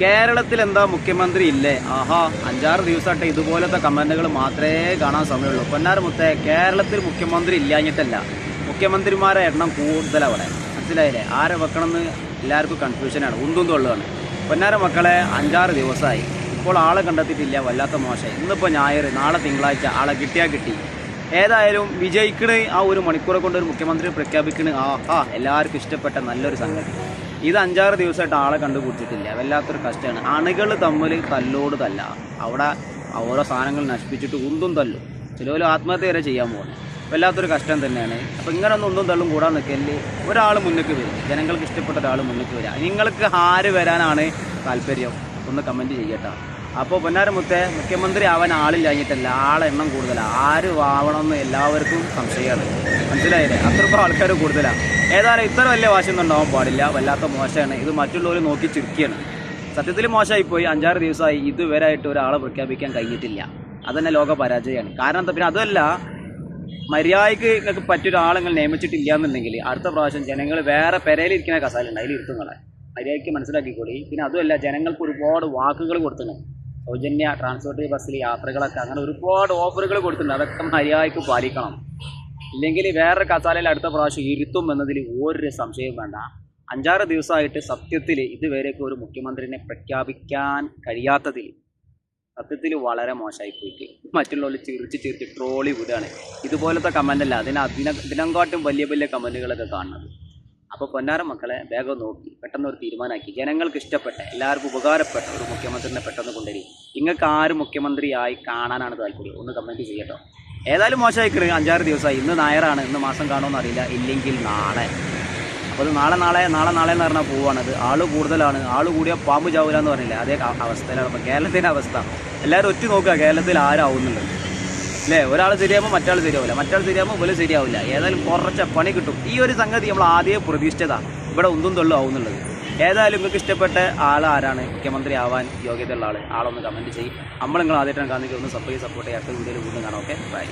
കേരളത്തിൽ എന്താ മുഖ്യമന്ത്രി ഇല്ലേ? ആഹാ, 5-6 ദിവസമായിട്ട് ഇതുപോലത്തെ കമൻറ്റുകൾ മാത്രമേ കാണാൻ സമയമുള്ളൂ. പൊന്നാര മുത്തേ, കേരളത്തിൽ മുഖ്യമന്ത്രി ഇല്ലാഞ്ഞിട്ടല്ല, മുഖ്യമന്ത്രിമാരെ എണ്ണം കൂടുതലാണ് അവിടെ. മനസ്സിലായില്ലേ? ആരെ വെക്കണമെന്ന് എല്ലാവർക്കും കൺഫ്യൂഷനാണ്, ഉന്തും തൊള്ളുകയാണ്. പൊന്നാര മക്കളെ, 5-6 ദിവസമായി, ഇപ്പോൾ ആളെ കണ്ടെത്തിയിട്ടില്ല. വല്ലാത്ത മോശമായി. ഇന്നിപ്പോൾ ഞായർ, നാളെ തിങ്കളാഴ്ച, ആളെ കിട്ടിയാൽ കിട്ടി. ഏതായാലും വിജയിക്കണ് ആ ഒരു മണിക്കൂറെ കൊണ്ട് ഒരു മുഖ്യമന്ത്രി പ്രഖ്യാപിക്കണ്. ആഹാ, എല്ലാവർക്കും ഇഷ്ടപ്പെട്ട നല്ലൊരു സംഗതി. ഇത് 5-6 ദിവസമായിട്ട് ആളെ കണ്ടുപിടിച്ചിട്ടില്ല. വല്ലാത്തൊരു കഷ്ടമാണ്. അണികൾ തമ്മിൽ തല്ലോട് തല്ല. അവിടെ ഓരോ സാധനങ്ങൾ നശിപ്പിച്ചിട്ട് ഉന്തും തല്ലും. ചിലവരും ആത്മഹത്യ വരെ ചെയ്യാൻ പോകുന്നത്. വല്ലാത്തൊരു കഷ്ടം തന്നെയാണ്. അപ്പോൾ ഇങ്ങനെ ഒന്നും ഉന്തും തള്ളും കൂടാൻ നിൽക്കല്. ഒരാൾ മുന്നിലേക്ക് വരും, ജനങ്ങൾക്ക് ഇഷ്ടപ്പെട്ട ഒരാൾ മുന്നിലേക്ക് വരിക. നിങ്ങൾക്ക് ആര് വരാനാണ് താല്പര്യം? ഒന്ന് കമൻറ്റ് ചെയ്യട്ടോ. അപ്പോൾ പൊന്നാരമുത്തേ, മുഖ്യമന്ത്രി ആവാൻ ആളില്ലാഞ്ഞിട്ടല്ല, ആളെണ്ണം കൂടുതലാണ്. ആര് ആവണമെന്ന് എല്ലാവർക്കും സംശയമാണ്. മനസ്സിലായില്ലേ? അത്രക്കും ആൾക്കാർ കൂടുതലാണ്. ഏതായാലും ഇത്ര വലിയ വാശിയൊന്നും ഉണ്ടാവാൻ പാടില്ല. വല്ലാത്ത മോശമാണ്. ഇത് മറ്റുള്ളവർ നോക്കി ചുരുക്കിയാണ്. സത്യത്തിൽ മോശമായിപ്പോയി. 5-6 ദിവസമായി ഇതുവരെ ആയിട്ട് ഒരാളെ പ്രഖ്യാപിക്കാൻ കഴിഞ്ഞിട്ടില്ല. അതന്നെ ലോക പരാജയമാണ്. കാരണം എന്താ? പിന്നെ അതല്ല, മര്യാദയ്ക്ക് നിങ്ങൾക്ക് പറ്റൊരാളെ നിങ്ങൾ നിയമിച്ചിട്ടില്ല എന്നുണ്ടെങ്കിൽ അടുത്ത പ്രാവശ്യം ജനങ്ങൾ വേറെ പെരയിലിരിക്കുന്ന കസാലുണ്ട്, അതിൽ ഇരുത്തുങ്ങളെ മര്യാദയ്ക്ക് മനസ്സിലാക്കിക്കോളി. പിന്നെ അതുമല്ല, ജനങ്ങൾക്ക് ഒരുപാട് വാക്കുകൾ കൊടുത്തിട്ടുണ്ട്. സൗജന്യ ട്രാൻസ്പോർട്ട് ബസ്സിൽ യാത്രകളൊക്കെ, അങ്ങനെ ഒരുപാട് ഓഫറുകൾ കൊടുത്തിട്ടുണ്ട്. അതൊക്കെ മര്യാദയ്ക്ക് പാലിക്കണം. ഇല്ലെങ്കിൽ വേറെ കസാലയിൽ അടുത്ത പ്രാവശ്യം ഇരുത്തും എന്നതിൽ ഒരു സംശയവും വേണ്ട. 5-6 ദിവസമായിട്ട് സത്യത്തിൽ ഇതുവരെയൊക്കെ ഒരു മുഖ്യമന്ത്രിനെ പ്രഖ്യാപിക്കാൻ കഴിയാത്തതിൽ സത്യത്തിൽ വളരെ മോശമായി പോയിട്ട് മറ്റുള്ളവർ ചിരിച്ച് ട്രോളി വിടുകയാണ്. ഇതുപോലത്തെ കമൻ്റല്ല, ഇതിനെക്കാട്ടും വലിയ വലിയ കമൻറ്റുകളൊക്കെ കാണുന്നത്. അപ്പോൾ പൊന്നാര മക്കളെ, വേഗം നോക്കി പെട്ടെന്ന് ഒരു തീരുമാനമാക്കി ജനങ്ങൾക്ക് ഇഷ്ടപ്പെട്ട, എല്ലാവർക്കും ഉപകാരപ്പെട്ട ഒരു മുഖ്യമന്ത്രിനെ പെട്ടെന്ന് കൊണ്ടുവരും. നിങ്ങൾക്ക് ആര് മുഖ്യമന്ത്രിയായി കാണാനാണ് താല്പര്യം? ഒന്ന് കമൻറ്റ് ചെയ്യട്ടോ. ഏതായാലും മോശമായിക്കണ്. 5-6 ദിവസമായി. ഇന്ന് ഞായറാണ്. ഇന്ന് മാസം കാണുമെന്ന് അറിയില്ല. ഇല്ലെങ്കിൽ നാളെ. അപ്പോൾ അത് നാളെ എന്ന് പറഞ്ഞാൽ പോവുകയാണത്. ആൾ കൂടുതലാണ്. ആൾ കൂടിയ പാമ്പ് ചാവില്ല എന്ന് പറഞ്ഞില്ല, അതേ അവസ്ഥയിലാണ് ഇപ്പോൾ കേരളത്തിൻ്റെ അവസ്ഥ. എല്ലാവരും ഒറ്റ നോക്കുക കേരളത്തിൽ ആരാവുന്നുള്ളത് അല്ലേ? ഒരാൾ ശരിയാകുമ്പോൾ മറ്റാൾ ശരിയാവില്ല, മറ്റാൾ ശരിയാകുമ്പോൾ പോലും ശരിയാവില്ല. ഏതായാലും കുറച്ച് പണി കിട്ടും. ഈ ഒരു സംഗതി നമ്മൾ ആദ്യമേ പ്രതീക്ഷിച്ചതാണ്. ഇവിടെ ഉന്തും തൊള്ളും ആവുന്നുള്ളത്. ഏതായാലും നിങ്ങൾക്ക് ഇഷ്ടപ്പെട്ട ആളാരാണ് മുഖ്യമന്ത്രി ആവാൻ യോഗ്യതയുള്ള ആളൊന്ന് കമൻറ്റ് ചെയ്യും. നിങ്ങൾ ആദ്യമായിട്ടാണ് കാണുന്നെങ്കിൽ ഒന്ന് സപ്പോർട്ട് ചെയ്യാത്ത വീഡിയോയിൽ വീണ്ടും കാണാം. Okay, by.